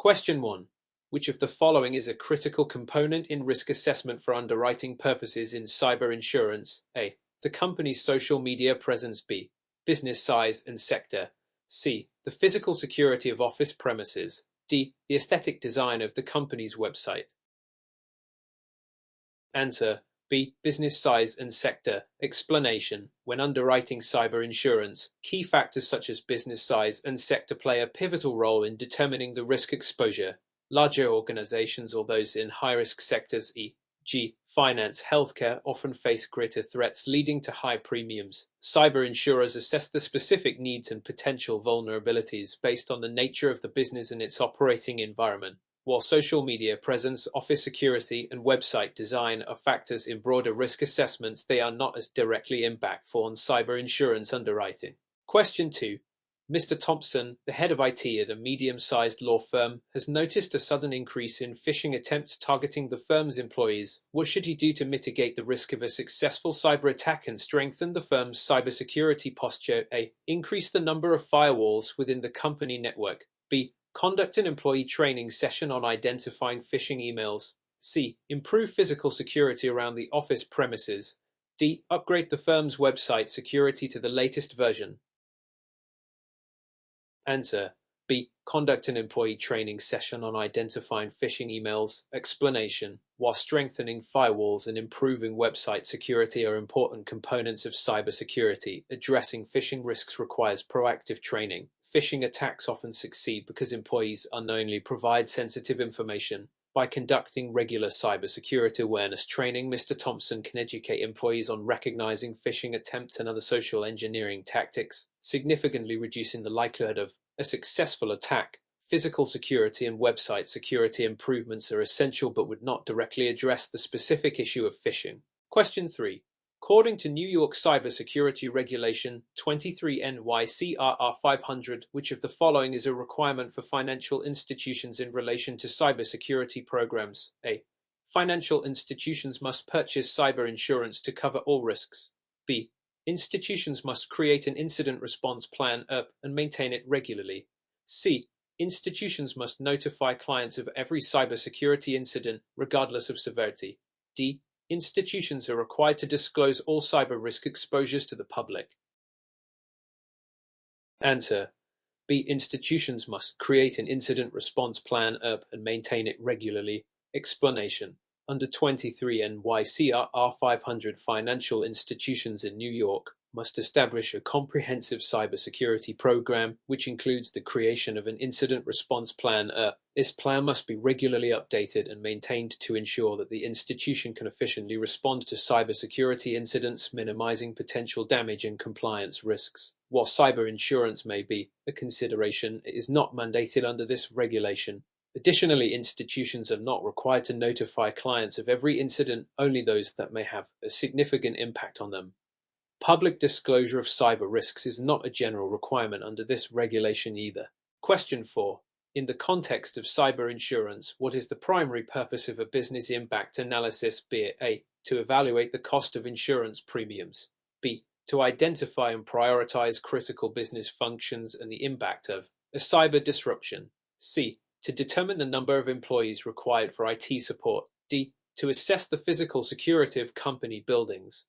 Question 1. Which of the following is a critical component in risk assessment for underwriting purposes in cyber insurance? A. The company's social media presence. B. Business size and sector. C. The physical security of office premises. D. The aesthetic design of the company's website. Answer. B. Business size and sector. Explanation. When underwriting cyber insurance, key factors such as business size and sector play a pivotal role in determining the risk exposure. Larger organizations or those in high-risk sectors, e.g., finance, healthcare, often face greater threats leading to high premiums. Cyber insurers assess the specific needs and potential vulnerabilities based on the nature of the business and its operating environment. While social media presence, office security, and website design are factors in broader risk assessments, they are not as directly impactful on cyber insurance underwriting. Question 2. Mr. Thompson, the head of IT at a medium-sized law firm, has noticed a sudden increase in phishing attempts targeting the firm's employees. What should he do to mitigate the risk of a successful cyber attack and strengthen the firm's cybersecurity posture? A. Increase the number of firewalls within the company network. B. Conduct an employee training session on identifying phishing emails. C. Improve physical security around the office premises. D. Upgrade the firm's website security to the latest version. Answer. B. Conduct an employee training session on identifying phishing emails. Explanation. While strengthening firewalls and improving website security are important components of cybersecurity, addressing phishing risks requires proactive training. Phishing attacks often succeed because employees unknowingly provide sensitive information. By conducting regular cybersecurity awareness training, Mr. Thompson can educate employees on recognizing phishing attempts and other social engineering tactics, significantly reducing the likelihood of a successful attack. Physical security and website security improvements are essential but would not directly address the specific issue of phishing. Question 3. According to New York Cybersecurity Regulation 23 NYCRR 500, which of the following is a requirement for financial institutions in relation to cybersecurity programs? A. Financial institutions must purchase cyber insurance to cover all risks. B. Institutions must create an incident response plan and maintain it regularly. C. Institutions must notify clients of every cybersecurity incident, regardless of severity. D. Institutions are required to disclose all cyber risk exposures to the public. Answer. B. Institutions must create an incident response plan and maintain it regularly. Explanation. Under 23 NYCRR 500, financial institutions in New York must establish a comprehensive cybersecurity program, which includes the creation of an incident response plan. This plan must be regularly updated and maintained to ensure that the institution can efficiently respond to cybersecurity incidents, minimizing potential damage and compliance risks. While cyber insurance may be a consideration, it is not mandated under this regulation. Additionally, institutions are not required to notify clients of every incident, only those that may have a significant impact on them. Public disclosure of cyber risks is not a general requirement under this regulation either. Question 4. In the context of cyber insurance, what is the primary purpose of a business impact analysis? Be it A. To evaluate the cost of insurance premiums. B. To identify and prioritize critical business functions and the impact of a cyber disruption. C. To determine the number of employees required for IT support. D. To assess the physical security of company buildings.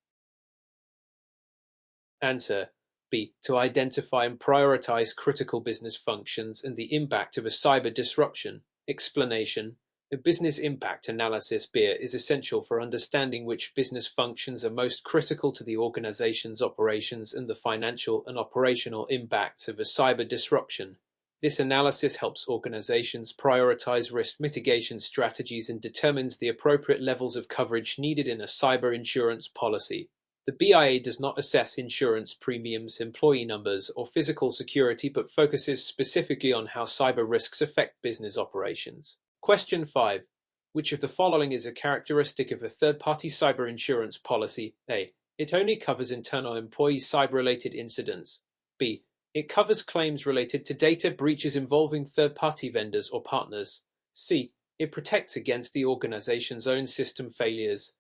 Answer. B. To identify and prioritize critical business functions and the impact of a cyber disruption. Explanation. A business impact analysis is essential for understanding which business functions are most critical to the organization's operations and the financial and operational impacts of a cyber disruption. This analysis helps organizations prioritize risk mitigation strategies and determines the appropriate levels of coverage needed in a cyber insurance policy. The BIA does not assess insurance premiums, employee numbers, or physical security, but focuses specifically on how cyber risks affect business operations. Question 5. Which of the following is a characteristic of a third-party cyber insurance policy? A. It only covers internal employee cyber-related incidents. B. It covers claims related to data breaches involving third-party vendors or partners. C. It protects against the organization's own system failures.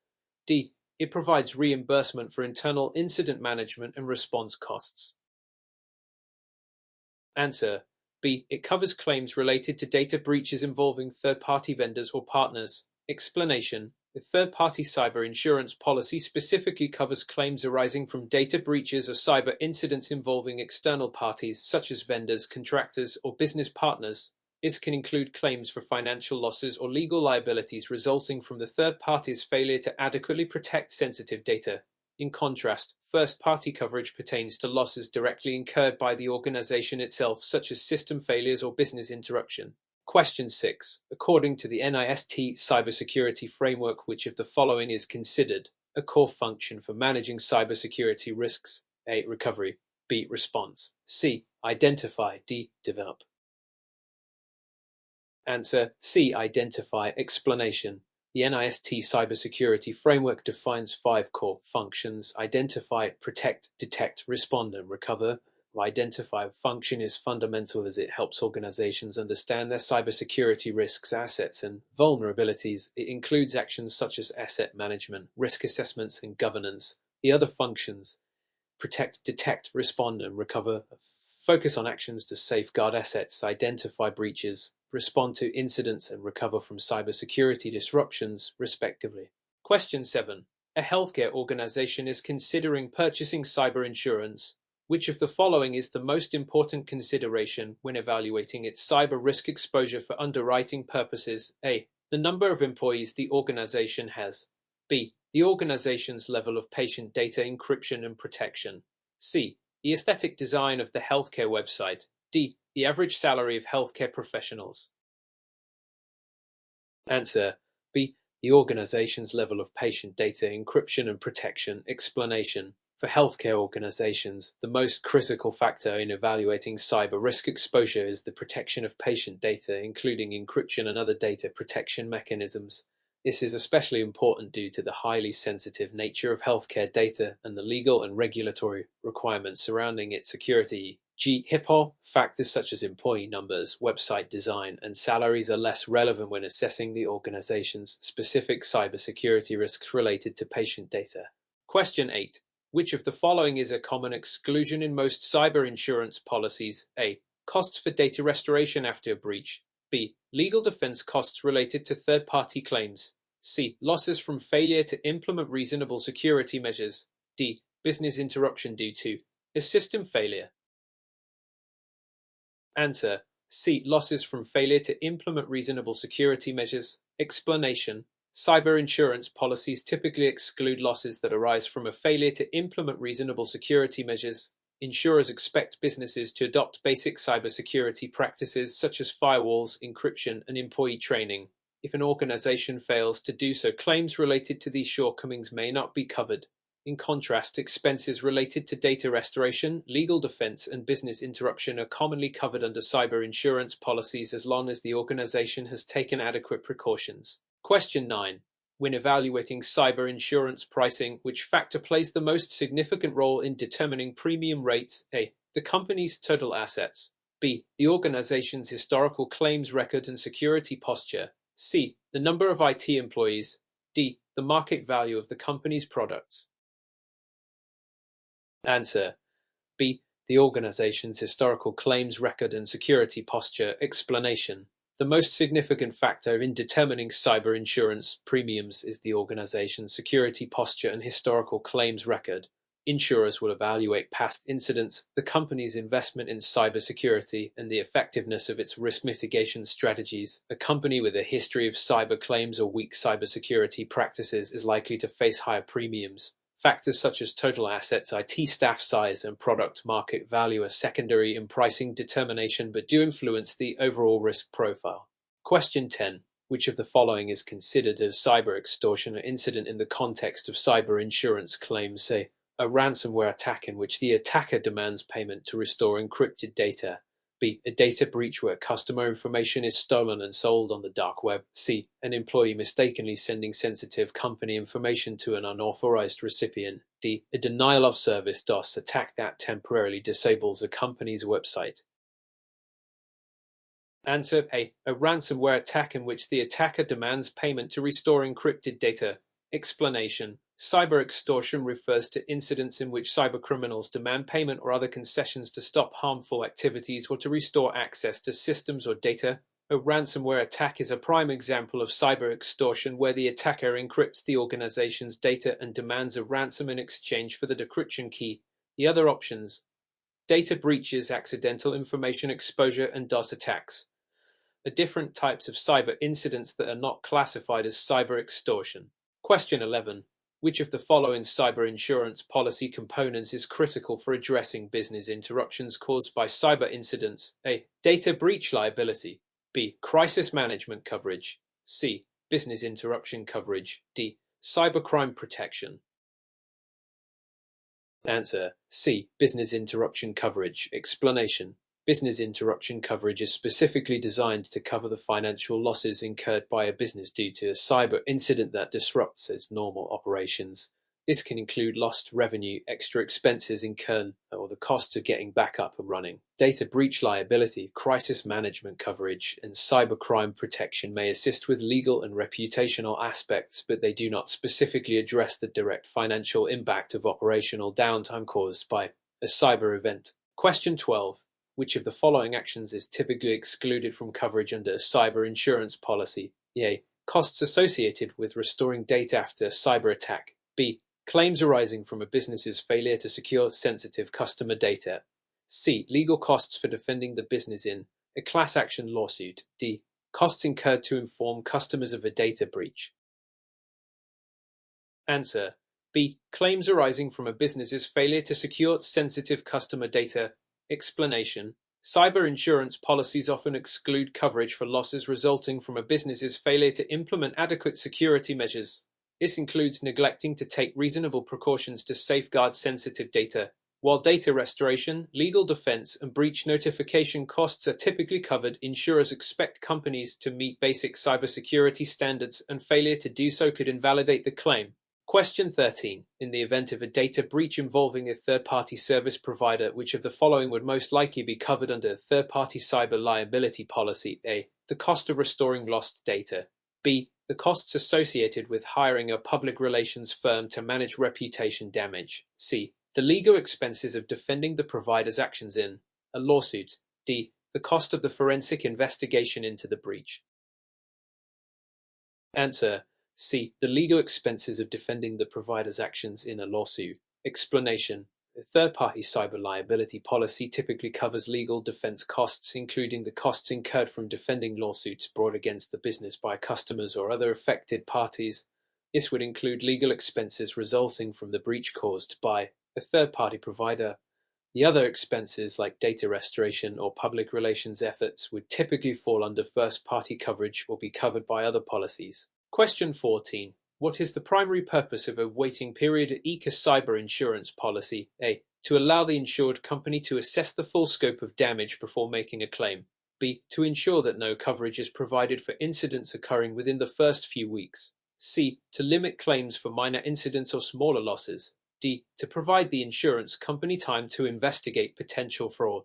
D. It provides reimbursement for internal incident management and response costs. Answer. B. It covers claims related to data breaches involving third-party vendors or partners. Explanation: the third-party cyber insurance policy specifically covers claims arising from data breaches or cyber incidents involving external parties such as vendors, contractors, or business partners. This can include claims for financial losses or legal liabilities resulting from the third party's failure to adequately protect sensitive data. In contrast, first-party coverage pertains to losses directly incurred by the organization itself, such as system failures or business interruption. Question 6. According to the NIST cybersecurity framework, which of the following is considered a core function for managing cybersecurity risks? A. Recovery. B. Response. C. Identify. D. Develop. Answer: C. Identify. Explanation: the NIST cybersecurity framework defines 5 core functions: identify, protect, detect, respond, and recover. The identify function is fundamental as it helps organizations understand their cybersecurity risks, assets, and vulnerabilities. It includes actions such as asset management, risk assessments, and governance. The other functions, protect, detect, respond, and recover, focus on actions to safeguard assets, identify breaches, respond to incidents, and recover from cybersecurity disruptions, respectively. Question 7. A healthcare organization is considering purchasing cyber insurance. Which of the following is the most important consideration when evaluating its cyber risk exposure for underwriting purposes? A. The number of employees the organization has. B. The organization's level of patient data encryption and protection. C. The aesthetic design of the healthcare website. D. The average salary of healthcare professionals. Answer: B. The organization's level of patient data encryption and protection. Explanation: for healthcare organizations, the most critical factor in evaluating cyber risk exposure is the protection of patient data, including encryption and other data protection mechanisms. This is especially important due to the highly sensitive nature of healthcare data and the legal and regulatory requirements surrounding its security. HIPAA factors such as employee numbers, website design, and salaries are less relevant when assessing the organization's specific cybersecurity risks related to patient data. Question 8. Which of the following is a common exclusion in most cyber insurance policies? A. Costs for data restoration after a breach. B. Legal defense costs related to third-party claims. C. Losses from failure to implement reasonable security measures. D. Business interruption due to a system failure. Answer: C. Losses from failure to implement reasonable security measures. Explanation: cyber insurance policies typically exclude losses that arise from a failure to implement reasonable security measures. Insurers expect businesses to adopt basic cybersecurity practices such as firewalls, encryption, and employee training. If an organization fails to do so, claims related to these shortcomings may not be covered. In contrast, expenses related to data restoration, legal defense, and business interruption are commonly covered under cyber insurance policies as long as the organization has taken adequate precautions. Question 9. When evaluating cyber insurance pricing, which factor plays the most significant role in determining premium rates? A. The company's total assets. B. The organization's historical claims record and security posture. C. The number of IT employees. D. The market value of the company's products. Answer: B. The organization's historical claims record and security posture. Explanation: the most significant factor in determining cyber insurance premiums is the organization's security posture and historical claims record. Insurers will evaluate past incidents, the company's investment in cybersecurity, and the effectiveness of its risk mitigation strategies. A company with a history of cyber claims or weak cybersecurity practices is likely to face higher premiums. Factors such as total assets, IT staff size, and product market value are secondary in pricing determination but do influence the overall risk profile. Question 10. Which of the following is considered a cyber extortion or incident in the context of cyber insurance claims? Say, a ransomware attack in which the attacker demands payment to restore encrypted data. B. A data breach where customer information is stolen and sold on the dark web. C. An employee mistakenly sending sensitive company information to an unauthorized recipient. D. A denial of service DOS attack that temporarily disables a company's website. Answer: A. A ransomware attack in which the attacker demands payment to restore encrypted data. Explanation: Cyber extortion refers to incidents in which cybercriminals demand payment or other concessions to stop harmful activities or to restore access to systems or data. A ransomware attack is a prime example of cyber extortion, where the attacker encrypts the organization's data and demands a ransom in exchange for the decryption key. The other options: data breaches, accidental information exposure, and DOS attacks are different types of cyber incidents that are not classified as cyber extortion. Question 11. Which of the following cyber insurance policy components is critical for addressing business interruptions caused by cyber incidents? A. Data breach liability. B. Crisis management coverage. C. Business interruption coverage. D. Cybercrime protection. Answer: C. Business interruption coverage. Explanation: business interruption coverage is specifically designed to cover the financial losses incurred by a business due to a cyber incident that disrupts its normal operations. This can include lost revenue, extra expenses incurred, or the costs of getting back up and running. Data breach liability, crisis management coverage, and cybercrime protection may assist with legal and reputational aspects, but they do not specifically address the direct financial impact of operational downtime caused by a cyber event. Question 12. Which of the following actions is typically excluded from coverage under a cyber insurance policy? A. Costs associated with restoring data after a cyber attack. B. Claims arising from a business's failure to secure sensitive customer data. C. Legal costs for defending the business in a class action lawsuit. D. Costs incurred to inform customers of a data breach. Answer: B. Claims arising from a business's failure to secure sensitive customer data. Explanation: cyber insurance policies often exclude coverage for losses resulting from a business's failure to implement adequate security measures. This includes neglecting to take reasonable precautions to safeguard sensitive data. While data restoration, legal defense, and breach notification costs are typically covered, insurers expect companies to meet basic cybersecurity standards, and failure to do so could invalidate the claim. Question 13. In the event of a data breach involving a third-party service provider, which of the following would most likely be covered under a third-party cyber liability policy? A. The cost of restoring lost data. B. The costs associated with hiring a public relations firm to manage reputation damage. C. The legal expenses of defending the provider's actions in a lawsuit. D. The cost of the forensic investigation into the breach. Answer: C. The legal expenses of defending the provider's actions in a lawsuit. Explanation: a third-party cyber liability policy typically covers legal defense costs, including the costs incurred from defending lawsuits brought against the business by customers or other affected parties. This would include legal expenses resulting from the breach caused by a third-party provider. The other expenses, like data restoration or public relations efforts, would typically fall under first-party coverage or be covered by other policies. Question 14. What is the primary purpose of a waiting period ECA cyber insurance policy? A. To allow the insured company to assess the full scope of damage before making a claim. B. To ensure that no coverage is provided for incidents occurring within the first few weeks. C. To limit claims for minor incidents or smaller losses. D. To provide the insurance company time to investigate potential fraud.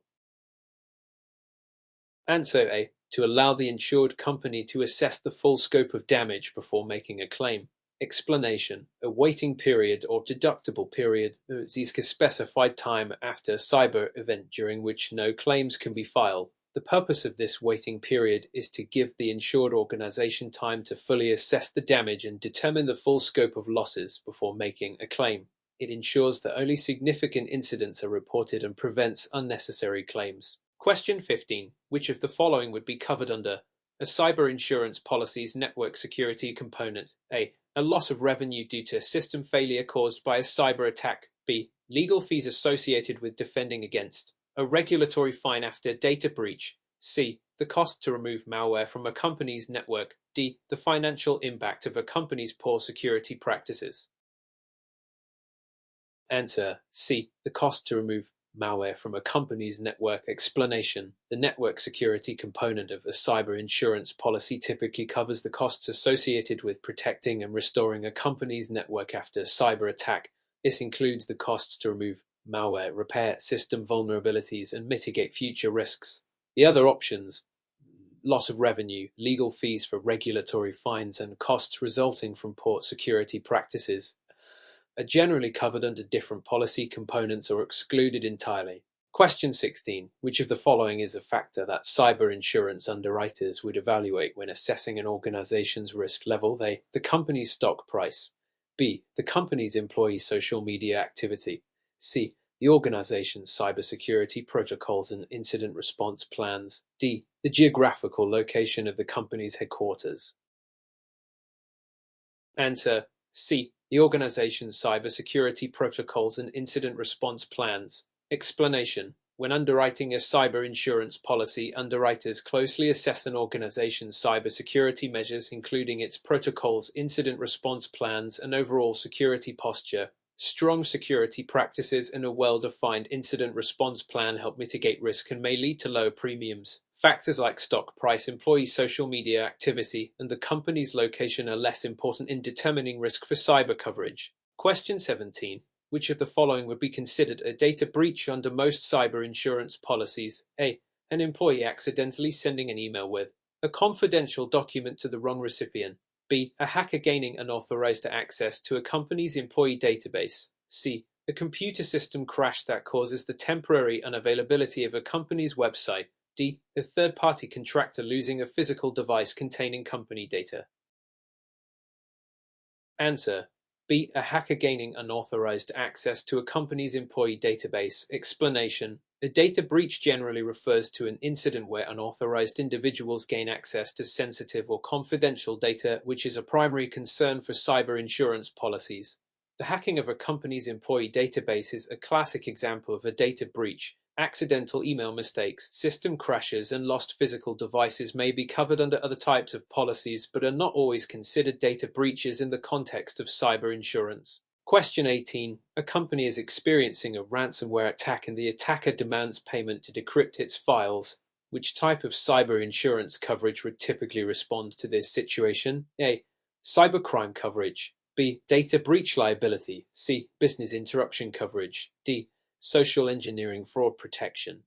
Answer: A. To allow the insured company to assess the full scope of damage before making a claim. Explanation: a waiting period or deductible period is a specified time after a cyber event during which no claims can be filed. The purpose of this waiting period is to give the insured organization time to fully assess the damage and determine the full scope of losses before making a claim. It ensures that only significant incidents are reported and prevents unnecessary claims. Question 15. Which of the following would be covered under a cyber insurance policy's network security component? A. A loss of revenue due to a system failure caused by a cyber attack. B. Legal fees associated with defending against a regulatory fine after data breach. C. The cost to remove malware from a company's network. D. The financial impact of a company's poor security practices. Answer: C. The cost to remove malware from a company's network. Explanation: the network security component of a cyber insurance policy typically covers the costs associated with protecting and restoring a company's network after a cyber attack. This includes the costs to remove malware, repair system vulnerabilities, and mitigate future risks. The other options: loss of revenue, legal fees for regulatory fines, and costs resulting from poor security practices. are generally covered under different policy components or excluded entirely. Question 16. Which of the following is a factor that cyber insurance underwriters would evaluate when assessing an organization's risk level? A. The company's stock price. B. The company's employee social media activity. C. The organization's cybersecurity protocols and incident response plans. D. The geographical location of the company's headquarters. Answer: C. The organization's cybersecurity protocols and incident response plans. Explanation: when underwriting a cyber insurance policy, underwriters closely assess an organization's cybersecurity measures, including its protocols, incident response plans, and overall security posture. Strong security practices and a well-defined incident response plan help mitigate risk and may lead to lower premiums. Factors like stock price, employee social media activity, and the company's location are less important in determining risk for cyber coverage. Question 17. Which of the following would be considered a data breach under most cyber insurance policies? A. An employee accidentally sending an email with a confidential document to the wrong recipient. B. A hacker gaining unauthorized access to a company's employee database. C. A computer system crash that causes the temporary unavailability of a company's website. D. A third-party contractor losing a physical device containing company data. Answer: B. A hacker gaining unauthorized access to a company's employee database. Explanation: a data breach generally refers to an incident where unauthorized individuals gain access to sensitive or confidential data, which is a primary concern for cyber insurance policies. The hacking of a company's employee database is a classic example of a data breach. Accidental email mistakes, system crashes, and lost physical devices may be covered under other types of policies, but are not always considered data breaches in the context of cyber insurance. Question 18. A company is experiencing a ransomware attack and the attacker demands payment to decrypt its files. Which type of cyber insurance coverage would typically respond to this situation? A. Cybercrime coverage. B. Data breach liability. C. Business interruption coverage. D. Social engineering fraud protection.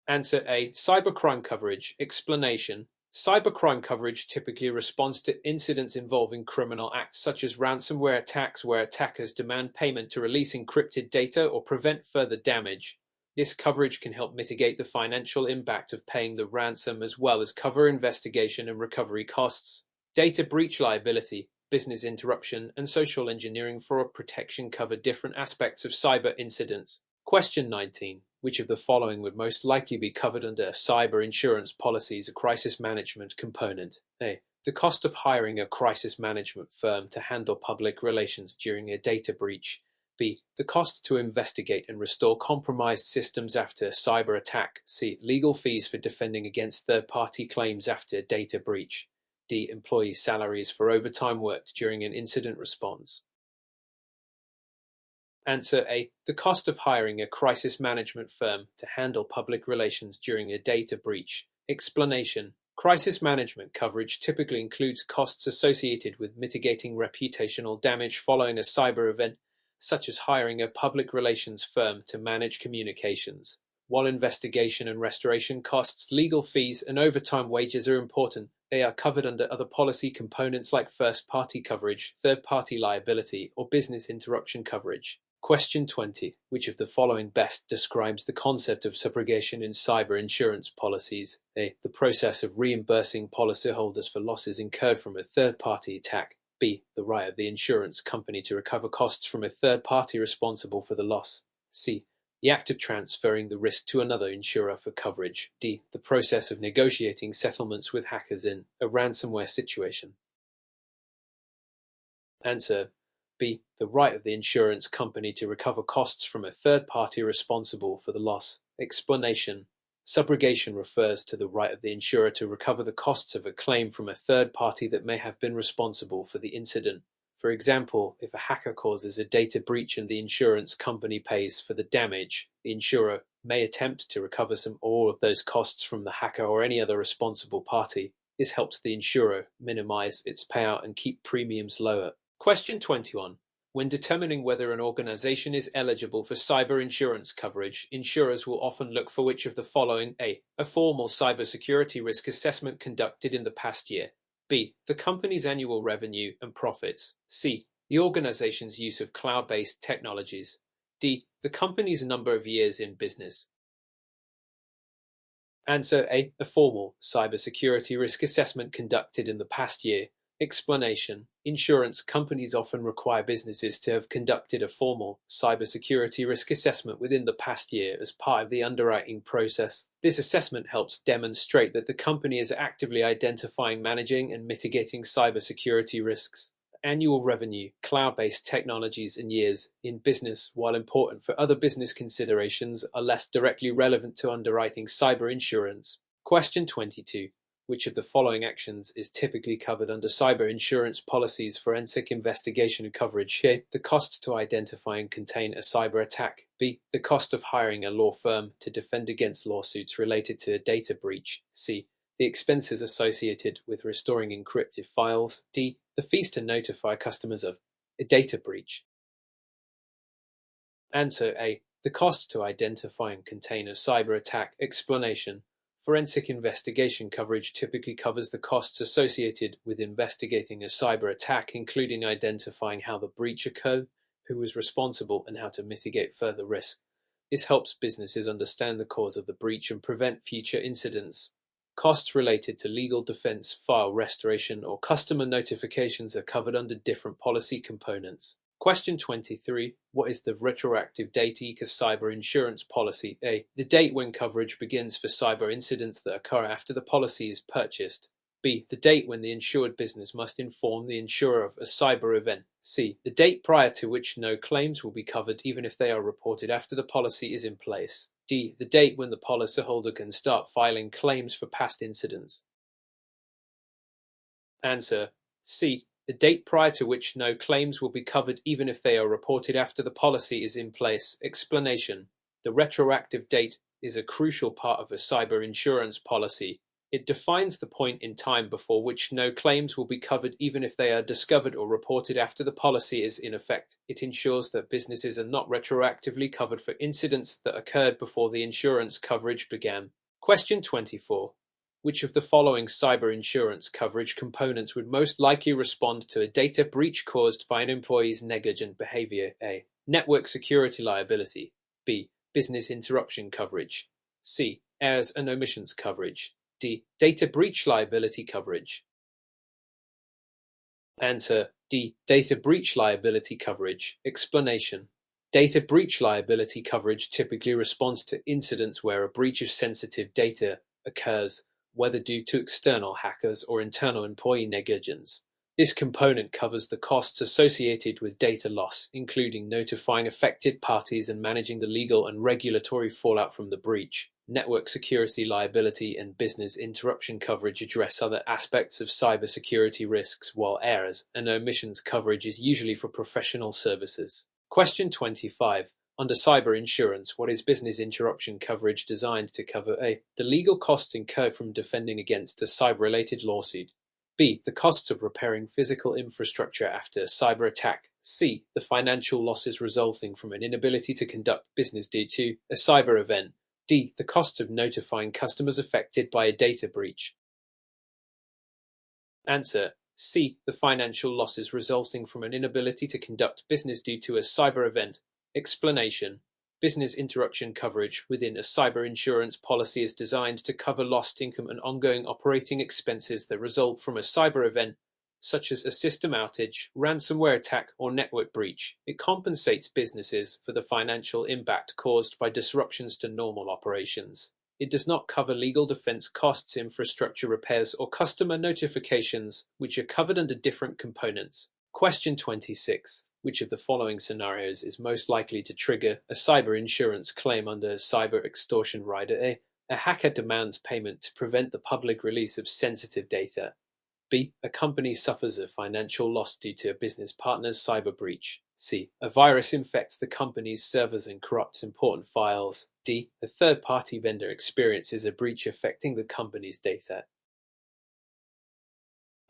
Answer A. Cybercrime coverage. Explanation: cybercrime coverage typically responds to incidents involving criminal acts such as ransomware attacks where attackers demand payment to release encrypted data or prevent further damage. This coverage can help mitigate the financial impact of paying the ransom as well as cover investigation and recovery costs. Data breach liability, business interruption, and social engineering fraud protection cover different aspects of cyber incidents. Question 19. Which of the following would most likely be covered under cyber insurance policies? A crisis management component. A. The cost of hiring a crisis management firm to handle public relations during a data breach. B. The cost to investigate and restore compromised systems after a cyber attack. C. Legal fees for defending against third-party claims after a data breach. D. Employee salaries for overtime worked during an incident response. Answer A. The cost of hiring a crisis management firm to handle public relations during a data breach. Explanation: crisis management coverage typically includes costs associated with mitigating reputational damage following a cyber event, such as hiring a public relations firm to manage communications. While investigation and restoration costs, legal fees, and overtime wages are important, they are covered under other policy components like first-party coverage, third-party liability, or business interruption coverage. Question 20. Which of the following best describes the concept of subrogation in cyber insurance policies? A. The process of reimbursing policyholders for losses incurred from a third-party attack. B. The right of the insurance company to recover costs from a third party responsible for the loss. C. The act of transferring the risk to another insurer for coverage. D. The process of negotiating settlements with hackers in a ransomware situation. Answer B. The right of the insurance company to recover costs from a third party responsible for the loss. Explanation: subrogation refers to the right of the insurer to recover the costs of a claim from a third party that may have been responsible for the incident. For example, if a hacker causes a data breach and the insurance company pays for the damage, the insurer may attempt to recover some or all of those costs from the hacker or any other responsible party. This helps the insurer minimize its payout and keep premiums lower. Question 21. When determining whether an organization is eligible for cyber insurance coverage, insurers will often look for which of the following: A. A formal cybersecurity risk assessment conducted in the past year. B. The company's annual revenue and profits. C. The organization's use of cloud-based technologies. D. The company's number of years in business. Answer A. A formal cybersecurity risk assessment conducted in the past year. Explanation: insurance companies often require businesses to have conducted a formal cybersecurity risk assessment within the past year as part of the underwriting process. This assessment helps demonstrate that the company is actively identifying, managing, and mitigating cybersecurity risks. Annual revenue, cloud-based technologies, and years in business, while important for other business considerations, are less directly relevant to underwriting cyber insurance. Question 22. Which of the following actions is typically covered under cyber insurance policies? Forensic investigation and coverage. A. The cost to identify and contain a cyber attack. B. The cost of hiring a law firm to defend against lawsuits related to a data breach. C. The expenses associated with restoring encrypted files. D. The fees to notify customers of a data breach. Answer A. The cost to identify and contain a cyber attack. Explanation: forensic investigation coverage typically covers the costs associated with investigating a cyber attack, including identifying how the breach occurred, who was responsible, and how to mitigate further risk. This helps businesses understand the cause of the breach and prevent future incidents. Costs related to legal defense, file restoration, or customer notifications are covered under different policy components. Question 23. What is the retroactive date ECA cyber insurance policy? A. The date when coverage begins for cyber incidents that occur after the policy is purchased. B. The date when the insured business must inform the insurer of a cyber event. C. The date prior to which no claims will be covered even if they are reported after the policy is in place. D. The date when the policyholder can start filing claims for past incidents. Answer: C. The date prior to which no claims will be covered even if they are reported after the policy is in place. Explanation: the retroactive date is a crucial part of a cyber insurance policy. It defines the point in time before which no claims will be covered even if they are discovered or reported after the policy is in effect. It ensures that businesses are not retroactively covered for incidents that occurred before the insurance coverage began. Question 24. Which of the following cyber insurance coverage components would most likely respond to a data breach caused by an employee's negligent behavior? A. Network security liability. B. Business interruption coverage. C. Errors and omissions coverage. D. Data breach liability coverage. Answer: D. Data breach liability coverage. Explanation: data breach liability coverage typically responds to incidents where a breach of sensitive data occurs, whether due to external hackers or internal employee negligence. This component covers the costs associated with data loss, including notifying affected parties and managing the legal and regulatory fallout from the breach. Network security liability and business interruption coverage address other aspects of cybersecurity risks, while errors and omissions coverage is usually for professional services. Question 25. Under cyber insurance, what is business interruption coverage designed to cover? A. The legal costs incurred from defending against a cyber-related lawsuit. B. The costs of repairing physical infrastructure after a cyber attack. C. The financial losses resulting from an inability to conduct business due to a cyber event. D. The costs of notifying customers affected by a data breach. Answer: C. The financial losses resulting from an inability to conduct business due to a cyber event. Explanation: business interruption coverage within a cyber insurance policy is designed to cover lost income and ongoing operating expenses that result from a cyber event, such as a system outage, ransomware attack, or network breach. It compensates businesses for the financial impact caused by disruptions to normal operations. It does not cover legal defense costs, infrastructure repairs, or customer notifications, which are covered under different components. Question 26. Which of the following scenarios is most likely to trigger a cyber insurance claim under a cyber extortion rider? A. A hacker demands payment to prevent the public release of sensitive data. B. A company suffers a financial loss due to a business partner's cyber breach. C. A virus infects the company's servers and corrupts important files. D. A third-party vendor experiences a breach affecting the company's data.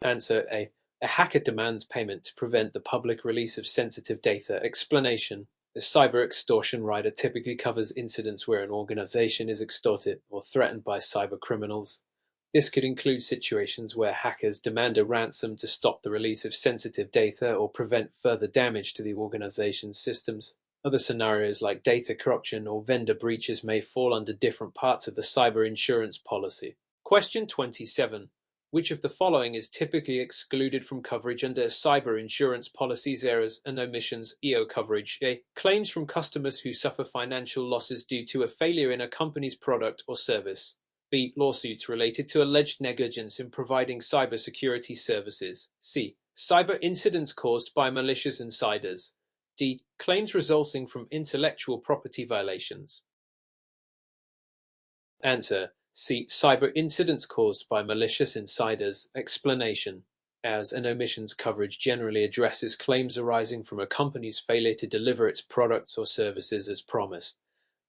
Answer: A. A hacker demands payment to prevent the public release of sensitive data. Explanation: a cyber extortion rider typically covers incidents where an organization is extorted or threatened by cyber criminals. This could include situations where hackers demand a ransom to stop the release of sensitive data or prevent further damage to the organization's systems. Other scenarios like data corruption or vendor breaches may fall under different parts of the cyber insurance policy. Question 27. Which of the following is typically excluded from coverage under cyber insurance policies? Errors and omissions. EO coverage. A. Claims from customers who suffer financial losses due to a failure in a company's product or service. B. Lawsuits related to alleged negligence in providing cybersecurity services. C. Cyber incidents caused by malicious insiders. D. Claims resulting from intellectual property violations. Answer. C. Cyber incidents caused by malicious insiders. Explanation. Errors and omissions coverage generally addresses claims arising from a company's failure to deliver its products or services as promised.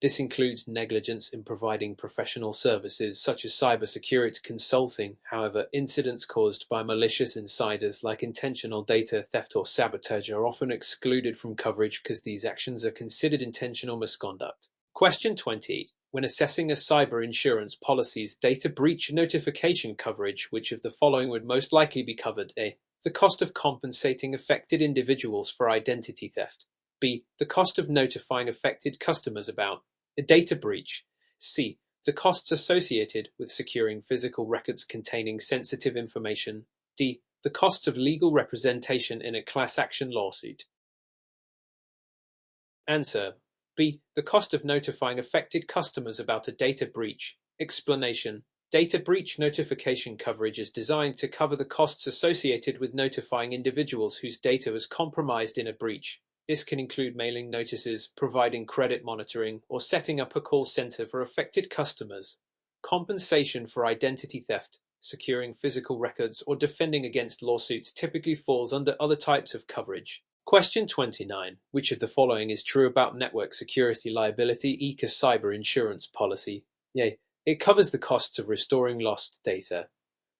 This includes negligence in providing professional services such as cybersecurity consulting. However, incidents caused by malicious insiders like intentional data theft or sabotage are often excluded from coverage because these actions are considered intentional misconduct. Question 20. When assessing a cyber insurance policy's data breach notification coverage, which of the following would most likely be covered? A. The cost of compensating affected individuals for identity theft. B. The cost of notifying affected customers about a data breach. C. The costs associated with securing physical records containing sensitive information. D. The costs of legal representation in a class action lawsuit. Answer. B. The cost of notifying affected customers about a data breach. Explanation. Data breach notification coverage is designed to cover the costs associated with notifying individuals whose data was compromised in a breach. This can include mailing notices, providing credit monitoring, or setting up a call center for affected customers. Compensation for identity theft, securing physical records, or defending against lawsuits typically falls under other types of coverage. Question 29. Which of the following is true about network security liability ECA cyber insurance policy? A. It covers the costs of restoring lost data.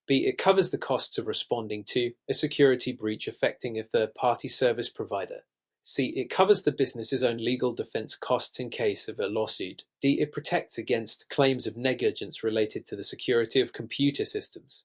B. It covers the costs of responding to a security breach affecting a third-party service provider. C. It covers the business's own legal defense costs in case of a lawsuit. D. It protects against claims of negligence related to the security of computer systems.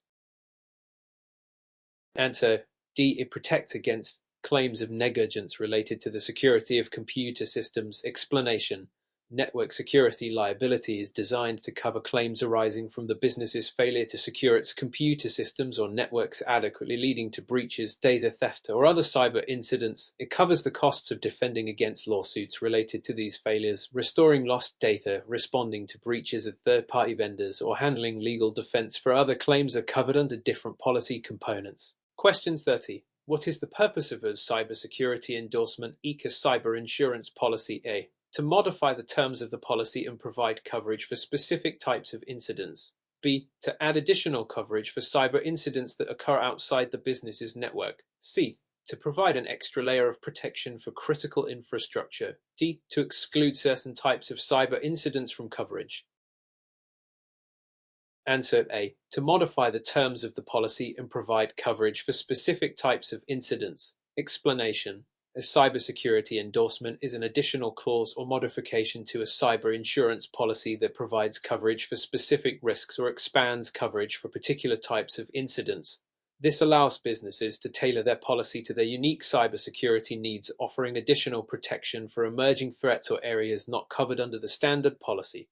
Answer. D. It protects against claims of negligence related to the security of computer systems. Explanation. Network security liability is designed to cover claims arising from the business's failure to secure its computer systems or networks adequately, leading to breaches, data theft, or other cyber incidents. It covers the costs of defending against lawsuits related to these failures, restoring lost data, responding to breaches of third-party vendors, or handling legal defense for other claims are covered under different policy components. Question 30. What is the purpose of a cybersecurity endorsement ECA cyber insurance policy? A. To modify the terms of the policy and provide coverage for specific types of incidents. B. To add additional coverage for cyber incidents that occur outside the business's network. C. To provide an extra layer of protection for critical infrastructure. D. To exclude certain types of cyber incidents from coverage. Answer A. To modify the terms of the policy and provide coverage for specific types of incidents. Explanation. A cybersecurity endorsement is an additional clause or modification to a cyber insurance policy that provides coverage for specific risks or expands coverage for particular types of incidents. This allows businesses to tailor their policy to their unique cybersecurity needs, offering additional protection for emerging threats or areas not covered under the standard policy.